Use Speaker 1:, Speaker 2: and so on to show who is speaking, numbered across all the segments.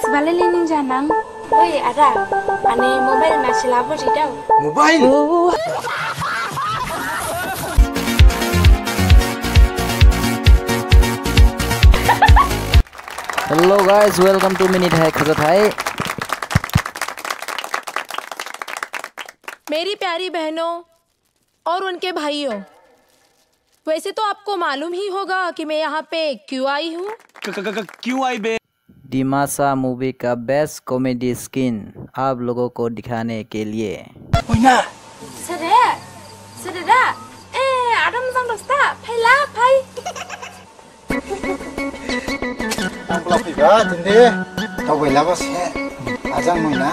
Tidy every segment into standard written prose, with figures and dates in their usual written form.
Speaker 1: sebalik ini janang. Woi ada, ane mobile masih labu sih tau.
Speaker 2: Mobile?
Speaker 3: Hello guys, welcome to Minute Hack Hai।
Speaker 4: मेरी प्यारी बहनों और उनके भाइयों, वैसे तो आपको मालूम ही होगा कि मैं यहाँ पे क्यों आई हूँ।
Speaker 2: क्यों आई बे?
Speaker 3: डिमासा मूवी का बेस्ट कॉमेडी स्किन आप लोगों को दिखाने के लिए।
Speaker 2: Oina,
Speaker 1: Sedera, Adam sang dosta, payla pay.
Speaker 5: Ang pelapis ba, tindi. Tawai labas ya. Ajang moina.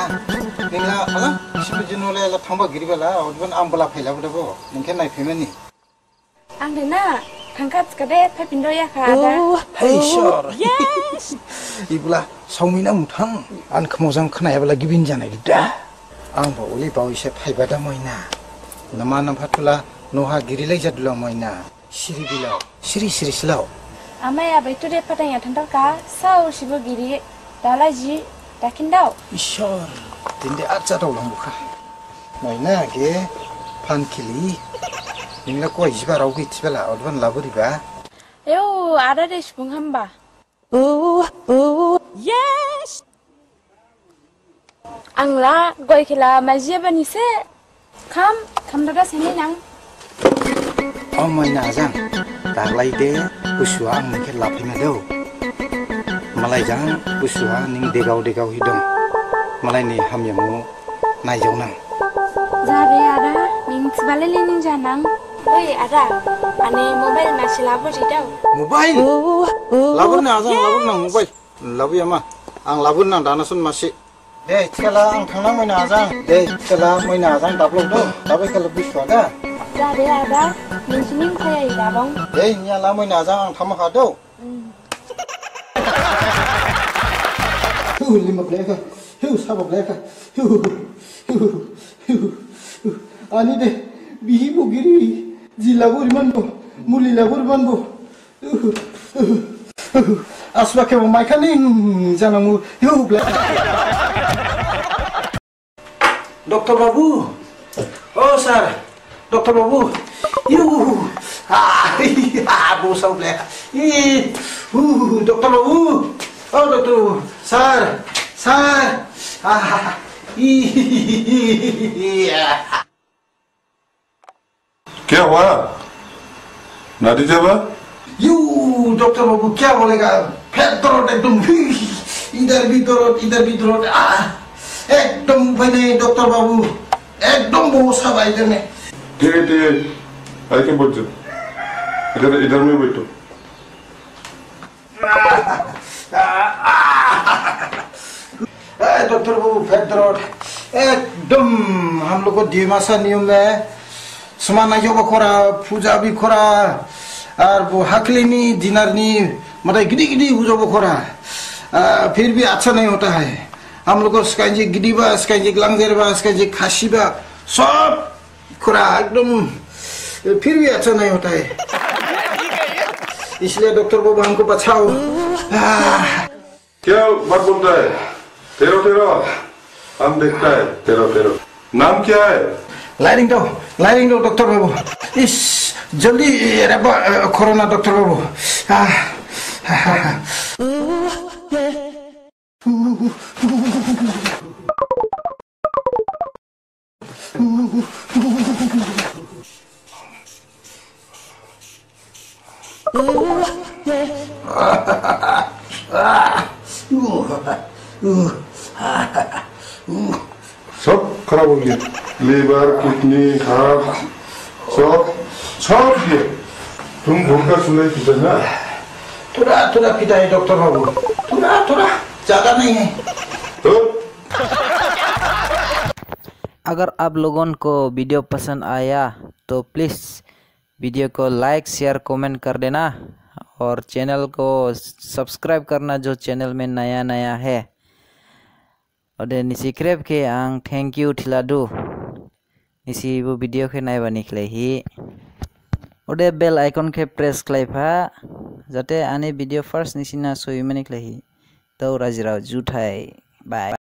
Speaker 5: Ningla, alam, siapa jenole la thamba giri bala, odban ang pelapis labas dabo. Mungkin naik femeni.
Speaker 1: Ang dena, kangkat sekade pay pindo ya kada.
Speaker 5: Hey, sure. Yes. Ibulah, saumina mutang. An kemozang kena ya bala gibin janai dah. Ang bauli bau isep hai bada moina. Nama nampak noha giri lagi jadul moina. Siri bilau, siri silau.
Speaker 1: Amai abai tu de patang ya thantar ka, sau sibo giri, dalaji, dakin dau.
Speaker 5: Sure. Tindi aja tau lang buka. Moina ke pan kili. Ningla ko isba rau ke isbala, odban laburi ba.
Speaker 1: Yo, ada de sepung hamba.
Speaker 4: Yes.
Speaker 1: Angla, goi kila majia bani se. Kam daga sini nang.
Speaker 5: Oh moina ajang. Daglai de busua ang mungkin lapin ada. Malai jang busua ning degau hidung. Malai ni ham yamu naijau nang.
Speaker 1: Jare ada, sebalik ini janang. Woi ada, ane mobile masih labu sih tau.
Speaker 5: Mobile? Labur na ajang, labur nang mobile. Labu ya mah. Ang labur nang danasun masih. Kala ang thangna moina ajang. Kala moina ajang daplok do. Dabai kala busua da.
Speaker 1: Jare ada, sining saya idabong.
Speaker 5: Nyala moina ajang ang thama khado. Lima bleka. Saba bleka. Ani deh bihi bugiri jilabur manbo muli labur manbo aswa ke mai kaning janamu bleka. Dokter Babu. Oh sir. Dokter Babu. Bosau bleka. Dokter Babu. Oh dokter Babu. Sir.
Speaker 6: क्या हुआ नारी जबा
Speaker 5: doctor बाबू क्या बोलेगा fate दर्द एकदम इधर भी दर्द एकदम बने डॉक्टर बाबू एकदम बहुत सब इधर में
Speaker 6: ठीक है आई के बैठ जाओ इधर में बैठो
Speaker 5: डॉक्टर बाबू फेट दर्द एकदम हम लोग को डिमासा नियम में समाना जो बखोरा पूजा भी खोरा और वो हकलीनी दिनारनी मतलब गिडी पूजा बखोरा फिर भी अच्छा नहीं होता है हम लोग को स्कांजी गिडी बा स्कांजी लंगर बा स्कांजी खासी बा सब खोरा एकदम फिर भी अच्छा नहीं होता है इसलिए डॉक्टर बाबू हमको बचाओ
Speaker 6: क्या बात बोलता है तेरो हम देखता है तेरो नाम क्या है
Speaker 5: लाइटिंग दो डॉक्टर बाबू इस जल्दी कोरोना डॉक्टर बाबू
Speaker 6: सब खराब हो गया लीवर किडनी हार्ट सब ये तुम भूखा सुनाई पीता ना
Speaker 5: थोड़ा पीता है डॉक्टर बाबू थोड़ा ज्यादा नहीं है
Speaker 6: तो
Speaker 3: अगर आप लोगों को वीडियो पसंद आया तो प्लीज़ वीडियो को लाइक शेयर कमेंट कर देना और चैनल को सब्सक्राइब करना जो चैनल में नया है। Ode nisi krep ke ang thank you thiladu nisi bu video ke nai bani klehi ode bell icon ke press klaifa jate ane video first nisi na soi mani klehi तो राजीराव जुठाई bye.